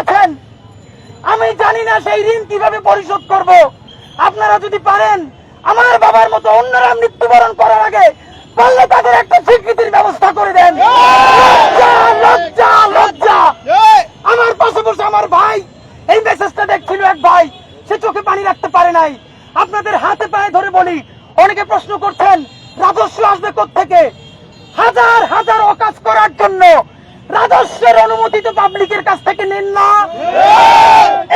দিয়েছেন, আমি জানি না সেই ঋণ কিভাবে পরিশোধ করব। আপনারা যদি পারেন আমার বাবার মতো অন্যরা মৃত্যুবরণ করার আগে পারলে তাদের একটা স্বীকৃতির ব্যবস্থা করে দেন। লজ্জা লজ্জা লজ্জা। আমার পাশে বসে আমার ভাই এই মেসেজটা দেখছিল, এক ভাই, সে চোখে পানি রাখতে পারে নাই। আপনাদের হাতে পায়ে ধরে বলি, অনেকে প্রশ্ন করছেন রাজস্ব আসবে কোত্থেকে। হাজার হাজার অকাজ করার জন্য রাজস্বের অনুমতি তো পাবলিকের কাছ থেকে নেন না।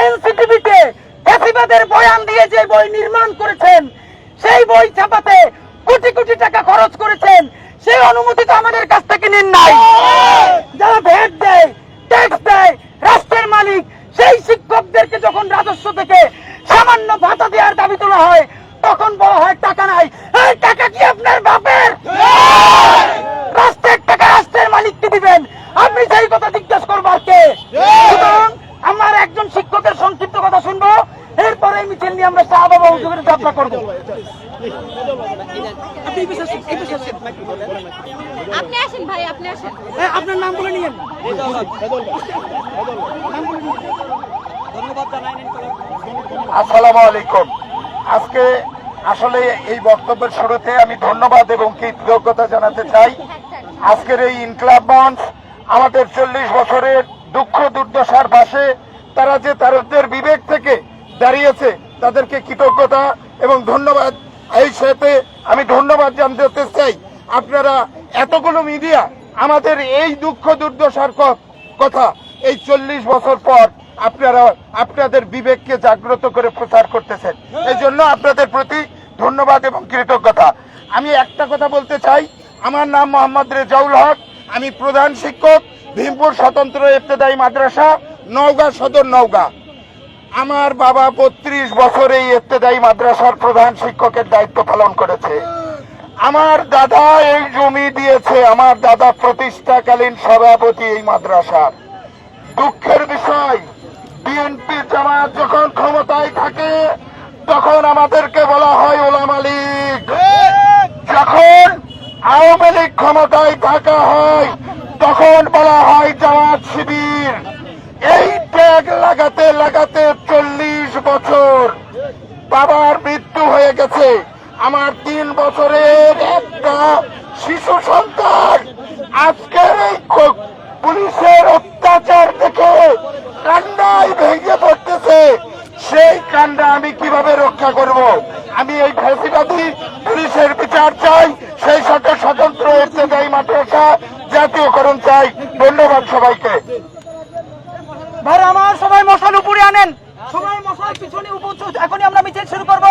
এনসিটিভিতে ফ্যাসিবাদের বয়ান দিয়ে যে বই নির্মাণ করেছেন, সেই বই ছাপাতে কোটি কোটি টাকা খরচ করেছেন, সেই অনুমতি তো আমাদের কাছ থেকে নেন নাই। যারা ভ্যাট দেয়, ট্যাক্স দেয়, রাষ্ট্রের মালিক, সেই শিক্ষকদেরকে যখন রাজস্ব থেকে সামান্য ভাতা দেওয়ার দাবি তোলা হয়, তখন বলা হয় টাকা নাই। এই টাকা কি আপনার বাপের? রাষ্ট্রের টাকা রাষ্ট্রের মালিককে দিবেন, আপনি সেই কথা জিজ্ঞাসা করবার কে? সুতরাং আমার একজন শিক্ষকের সংক্ষিপ্ত কথা শুনবো, এরপরে মিছিল নিয়ে আমরা শাহবাগ অভিযোগের যাত্রা করবো। আপনি আসেন ভাই, আপনি আসেন। আপনার নাম বলে নিয়েন। আসসালামু আলাইকুম। আজকে আসলে এই বক্তব্যের শুরুতে আমি ধন্যবাদ এবং কৃতজ্ঞতা জানাতে চাই। আজকের এই ইনকলাব মঞ্চ আমাদের 40 বছরের দুঃখ দুর্দশার পাশে তারা যে তাদের বিবেক থেকে দাঁড়িয়েছে, তাদেরকে কৃতজ্ঞতা এবং ধন্যবাদ। এই সাথে আমি ধন্যবাদ জানাতে চাই আপনারা এতগুলো মিডিয়া আমাদের এই দুঃখ দুর্দশার কথা এই 40 বছর পর আপনারা আপনাদের বিবেককে জাগ্রত করে প্রচার করতেছেন। এই জন্য আপনাদের প্রতি ধন্যবাদ এবং কৃতজ্ঞতা। আমি একটা কথা বলতে চাই, আমার নাম মোহাম্মদ রেজাউল হক, আমি প্রধান শিক্ষক, ভীমপুর স্বতন্ত্র ইবতেদায়ী মাদ্রাসা, নওগাঁ সদর, নওগাঁ। আমার বাবা 32 বছর এই ইবতেদায়ী মাদ্রাসার প্রধান শিক্ষকের দায়িত্ব পালন করেছে। আমার দাদা এই জমি দিয়েছে, আমার দাদা প্রতিষ্ঠাকালীন সভাপতি এই মাদ্রাসার। দুঃখের বিষয়, বিএনপি জামাত যখন ক্ষমতায় থাকে তখন আমাদেরকে বলা হয় ওলামা লীগ, যখন আওয়ামী লীগ ক্ষমতায় থাকা হয় তখন বলা হয় জামাত শিবির। এই ট্যাগ লাগাতে লাগাতে 40 বছর বাবার মৃত্যু হয়ে গেছে। আমার 3 বছরের একটা শিশু সন্তান আজকের এই পুলিশের অত্যাচার দেখে কান্নায় ভেঙে পড়তেছে। সেই কান্না আমি কিভাবে রক্ষা করব? আমি এই ফ্যাসিবাদী পুলিশের বিচার চাই, সেই সাথে স্বতন্ত্র ইবতেদায়ী মাদ্রাসা জাতীয়করণ চাই। ধন্যবাদ সবাইকে। ভাই আমার সবাই মশাল উপরে আনেন, সবাই মশাল পিছনে উপস্থিত। এখনই আমরা মিছিল শুরু করব।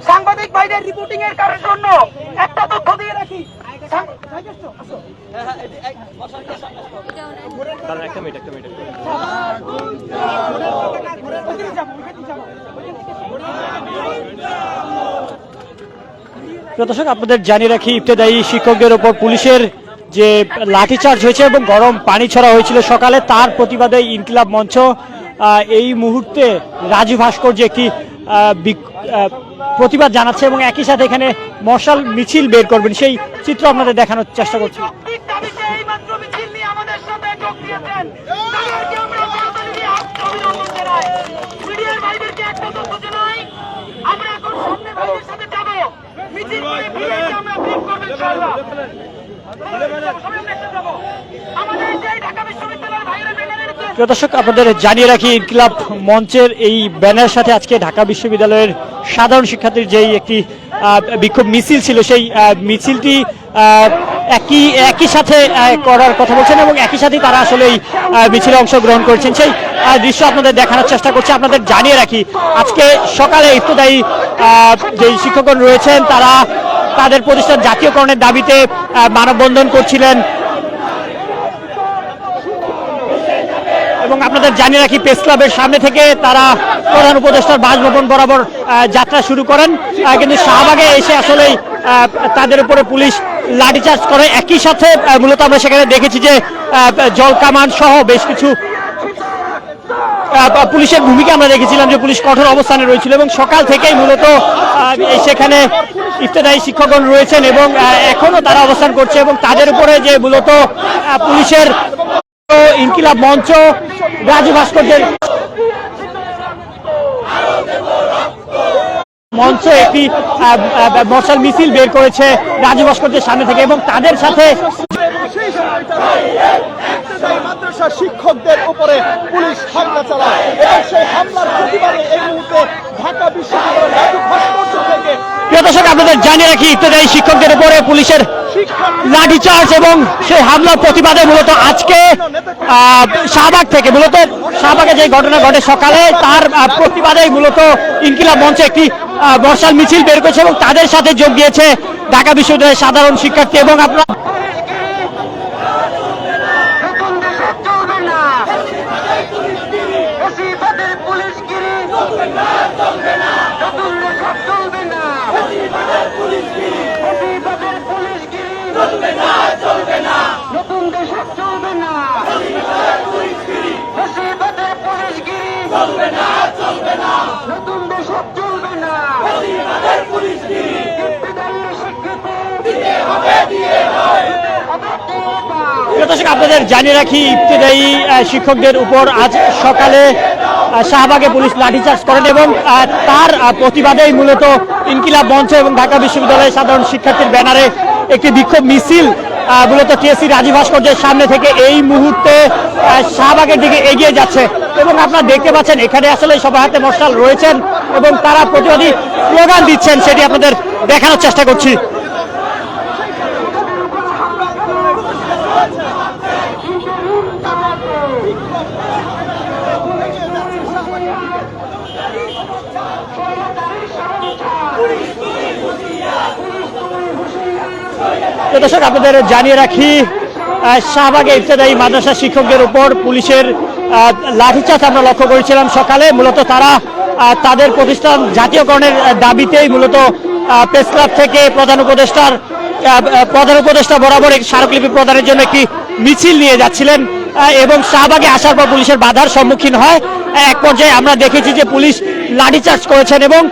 সাংবাদিক ভাইদের রিপোর্টিং এর কারণের জন্য একটা তথ্য দিয়ে রাখি। দর্শক, আপনাদের জানিয়ে রাখি, ইবতেদায়ী শিক্ষকদের ওপর পুলিশের যে লাঠিচার্জ হয়েছে এবং গরম পানি ছড়া হয়েছিল সকালে, তার প্রতিবাদে ইনকিলাব মঞ্চ এই মুহূর্তে রাজু ভাস্কর যে একটি প্রতিবাদ জানাচ্ছে এবং একই সাথে এখানে মশাল মিছিল বের করবেন, সেই চিত্র আপনাদের দেখানোর চেষ্টা করছি। দর্শক, আপনাদের জানিয়ে রাখি, ইনকিলাব মঞ্চের এই ব্যানারের সাথে আজকে ঢাকা বিশ্ববিদ্যালয়ের সাধারণ শিক্ষার্থীর যেই একটি বিক্ষোভ মিছিল ছিল, সেই মিছিলটি একই সাথে করার কথা বলছেন এবং একই সাথে তারা আসলে এই মিছিলে অংশগ্রহণ করছেন, সেই দৃশ্য আপনাদের দেখানোর চেষ্টা করছি। আপনাদের জানিয়ে রাখি, আজকে সকালে ইবতেদায়ী যেই শিক্ষকগণ রয়েছেন তারা তাদের প্রতিষ্ঠান জাতীয়করণের দাবিতে মানববন্ধন করছিলেন এবং আপনাদের জানিয়ে রাখি, প্রেস ক্লাবের সামনে থেকে তারা প্রধান উপদেষ্টার বাসভবন বরাবর যাত্রা শুরু করেন, কিন্তু শাহবাগে এসে আসলেই তাদের উপরে পুলিশ লাঠিচার্জ করে। একই সাথে মূলত আমরা সেখানে দেখেছি যে জল কামান সহ বেশ কিছু পুলিশের ভূমিকা আমরা দেখেছিলাম, যে পুলিশ কঠোর অবস্থানে রয়েছিল এবং সকাল থেকেই মূলত সেখানে ইবতেদায়ী শিক্ষকগণ রয়েছেন এবং এখনো তারা অবস্থান করছে এবং তাদের উপরে যে মূলত পুলিশের ইনকিলাব মঞ্চ রাজু ভাস্কর্যের মঞ্চ একটি মশাল মিছিল বের করেছে রাজু ভাস্কর্যের সামনে থেকে এবং তাদের সাথে মাদ্রাসা শিক্ষকদের উপরে পুলিশ হামলা চালায় এবং সেই হামলার প্রতিবাদে এই মুহূর্তে ঢাকা বিশ্ববিদ্যালয়ের রাজু ভাস্কর্য থেকে প্রিয় দর্শক আপনাদের জানিয়ে রাখি ইত্তেদায়ী শিক্ষকদের উপরে পুলিশের লাঠিচার্জ এবং সেই হামলার প্রতিবাদে মূলত আজকে শাহবাগ থেকে মূলত শাহবাগে যে ঘটনা ঘটে সকালে তার প্রতিবাদেই মূলত ইনকিলাব মঞ্চে একটি মশাল মিছিল বের করেছে এবং তাদের সাথে যোগ দিয়েছে ঢাকা বিশ্ববিদ্যালয়ের সাধারণ শিক্ষার্থী এবং আপনার আপনাদের জানিয়ে রাখি ইবতেদায়ী শিক্ষকদের উপর আজ সকালে শাহবাগে পুলিশ লাঠিচার্জ করেন এবং তার প্রতিবাদেই মূলত ইনকিলাব মঞ্চ এবং ঢাকা বিশ্ববিদ্যালয়ের সাধারণ শিক্ষার্থীর ব্যানারে একটি বিক্ষোভ মিছিল মূলত টিএসসি রাজু ভাস্কর্যের সামনে থেকে এই মুহূর্তে শাহবাগের দিকে এগিয়ে যাচ্ছে এবং আপনারা দেখতে পাচ্ছেন এখানে আসলে সবার হাতে মশাল রয়েছেন এবং তারা প্রতিবাদী স্লোগান দিচ্ছেন সেটি আপনাদের দেখানোর চেষ্টা করছি। দর্শক আপনাদের জানিয়ে রাখি শাহবাগে ইবতেদায়ী মাদ্রাসা শিক্ষকদের উপর পুলিশের লাঠিচার্জ আমরা লক্ষ্য করেছিলাম সকালে মূলত তারা তাদের প্রতিষ্ঠান জাতীয়করণের দাবিতেই মূলত প্রেস ক্লাব থেকে প্রধান উপদেষ্টা বরাবর স্মারকলিপি প্রদানের জন্য একটি মিছিল নিয়ে যাচ্ছিলেন এবং শাহবাগে আসার পর পুলিশের বাধার সম্মুখীন হয় এক পর্যায়ে আমরা দেখেছি যে পুলিশ লাঠিচার্জ করেছেন এবং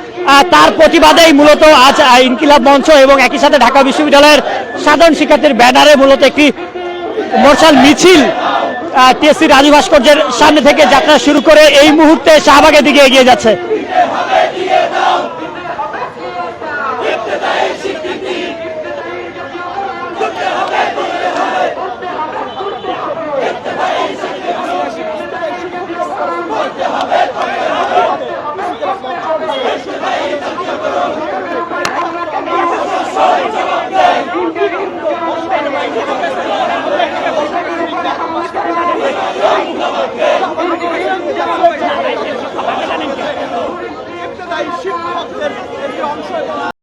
তার প্রতিবাদেই মূলত আজ ইনকিলাব মঞ্চ এবং একই সাথে ঢাকা বিশ্ববিদ্যালয়ের সাধারণ শিক্ষার্থীর ব্যানারে মূলত একটি মশাল মিছিল টিএসসি রাজু ভাস্কর্যের সামনে থেকে যাত্রা শুরু করে এই মুহূর্তে শাহবাগের দিকে এগিয়ে যাচ্ছে। শিক্ষকদের একটি অংশ